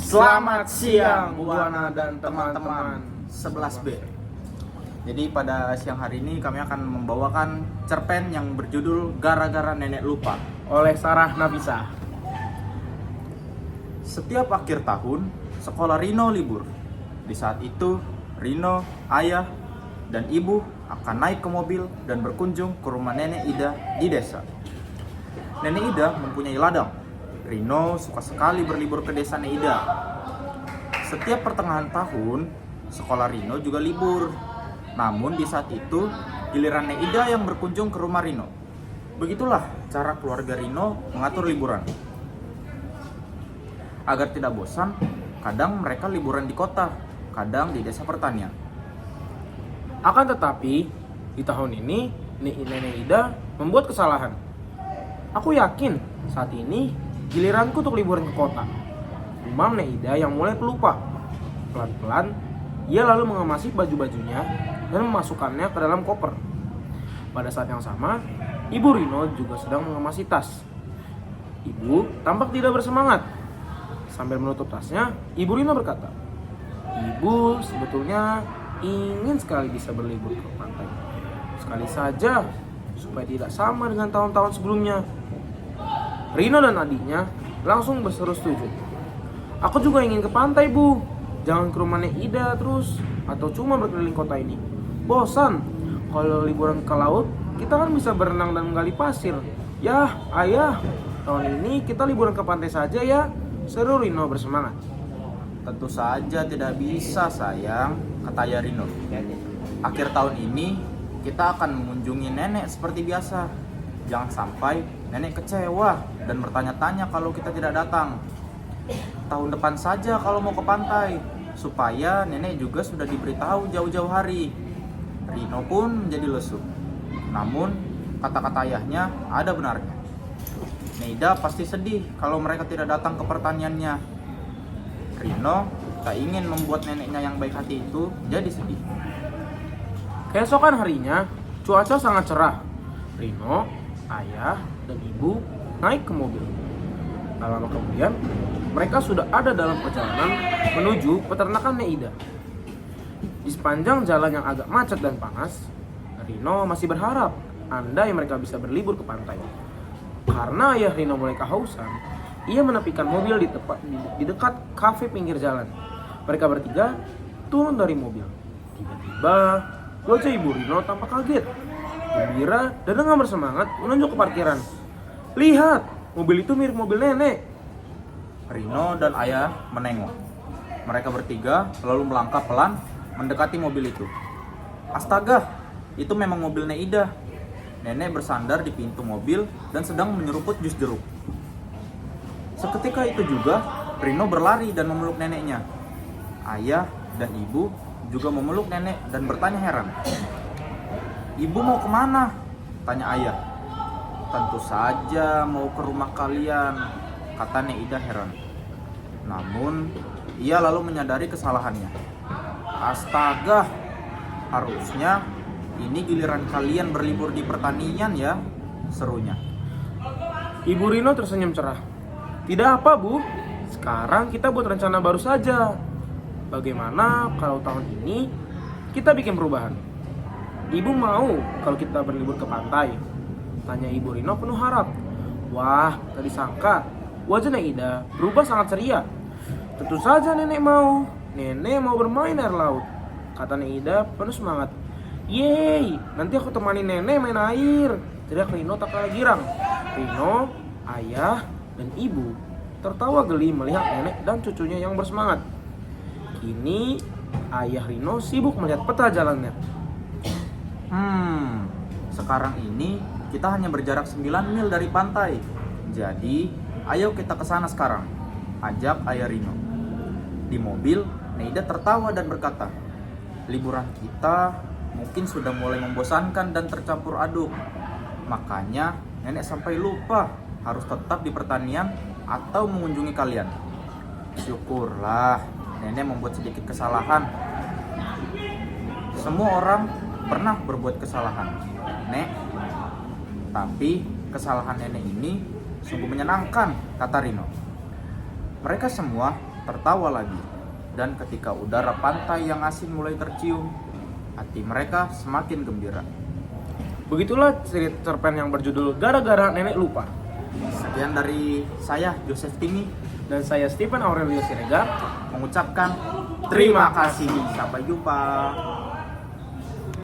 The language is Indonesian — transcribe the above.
Selamat siang Bu Ana dan teman-teman 11B. Jadi pada siang hari ini kami akan membawakan cerpen yang berjudul Gara-gara Nenek Lupa oleh Sarah Nafisa. Setiap akhir tahun, sekolah Rino libur. Di saat itu, Rino, ayah, dan ibu akan naik ke mobil dan berkunjung ke rumah Nenek Ida di desa. Nenek Ida mempunyai ladang. Rino suka sekali berlibur ke desa Nenek Ida. Setiap pertengahan tahun, sekolah Rino juga libur. Namun di saat itu, giliran Nenek Ida yang berkunjung ke rumah Rino. Begitulah cara keluarga Rino mengatur liburan. Agar tidak bosan, kadang mereka liburan di kota, kadang di desa pertanian. Akan tetapi, di tahun ini, Nenek Ida membuat kesalahan. Aku yakin saat ini giliranku untuk liburan ke kota. Umam Nenek Ida yang mulai pelupa. Pelan-pelan, ia lalu mengemasi baju-bajunya dan memasukkannya ke dalam koper. Pada saat yang sama, Ibu Rino juga sedang mengemasi tas. Ibu tampak tidak bersemangat. Sambil menutup tasnya, Ibu Rino berkata, "Ibu sebetulnya ingin sekali bisa berlibur ke pantai. Sekali saja, supaya tidak sama dengan tahun-tahun sebelumnya." Rino dan adiknya langsung berseru setuju. "Aku juga ingin ke pantai, Bu. Jangan ke rumah Nek Ida terus, atau cuma berkeliling kota ini. Bosan. Kalau liburan ke laut, kita kan bisa berenang dan menggali pasir. Yah, ayah, tahun ini kita liburan ke pantai saja ya," seru Rino bersemangat. Tentu saja tidak bisa, sayang, kata ayah Rino. Akhir tahun ini kita akan mengunjungi nenek seperti biasa. Jangan sampai nenek kecewa dan bertanya-tanya kalau kita tidak datang. Tahun depan saja kalau mau ke pantai, supaya nenek juga sudah diberitahu jauh-jauh hari. Rino pun menjadi lesu. Namun, kata-kata ayahnya ada benarnya. Neida pasti sedih kalau mereka tidak datang ke pertaniannya. Rino tak ingin membuat neneknya yang baik hati itu jadi sedih. Keesokan harinya, cuaca sangat cerah. Rino, ayah, dan ibu naik ke mobil. Tak lama kemudian, mereka sudah ada dalam perjalanan menuju peternakan Nek Ida. Di sepanjang jalan yang agak macet dan panas, Rino masih berharap andai mereka bisa berlibur ke pantai. Karena ayah Rino mulai kehausan, ia menepikan mobil di dekat kafe pinggir jalan. Mereka bertiga turun dari mobil. Tiba-tiba, wajah ibu Rino tampak kaget, gembira, dan dengan bersemangat menunjuk ke parkiran. "Lihat, mobil itu mirip mobil nenek." Rino dan ayah menengok. Mereka bertiga lalu melangkah pelan mendekati mobil itu. Astaga, itu memang mobil Nek Ida. Nenek bersandar di pintu mobil dan sedang menyeruput jus jeruk. Seketika itu juga, Rino berlari dan memeluk neneknya. Ayah dan ibu juga memeluk nenek dan bertanya heran. "Ibu mau kemana?" tanya ayah. "Tentu saja mau ke rumah kalian," kata Nek Ida heran. Namun, ia lalu menyadari kesalahannya. "Astaga, harusnya ini giliran kalian berlibur di pertanian ya," serunya. Ibu Rino tersenyum cerah. "Tidak apa, Bu. Sekarang kita buat rencana baru saja. Bagaimana kalau tahun ini kita bikin perubahan? Ibu mau kalau kita berlibur ke pantai?" tanya Ibu Rino penuh harap. Wah, tak disangka wajah Nek Ida berubah sangat ceria. "Tentu saja nenek mau. Nenek mau bermain air laut," kata Nek Ida penuh semangat. "Yeay, nanti aku temani nenek main air," teriak Rino tak kalah girang. Rino, ayah, dan ibu tertawa geli melihat nenek dan cucunya yang bersemangat. Kini ayah Rino sibuk melihat peta jalannya. Sekarang ini kita hanya berjarak 9 mil dari pantai. Jadi, ayo kita ke sana sekarang, ajak ayah Rino. Di mobil, Neida tertawa dan berkata, "Liburan kita mungkin sudah mulai membosankan dan tercampur aduk. Makanya nenek sampai lupa harus tetap di pertanian atau mengunjungi kalian. Syukurlah nenek membuat sedikit kesalahan. Semua orang pernah berbuat kesalahan, Nek. Tapi kesalahan nenek ini sungguh menyenangkan," kata Rino. Mereka semua tertawa lagi. Dan ketika udara pantai yang asin mulai tercium, hati mereka semakin gembira. Begitulah cerita cerpen yang berjudul Gara-gara Nenek Lupa. Sekian dari saya, Joseph Timi, Dan saya Stephen Aurelio Siregar. mengucapkan terima kasih. Sampai jumpa.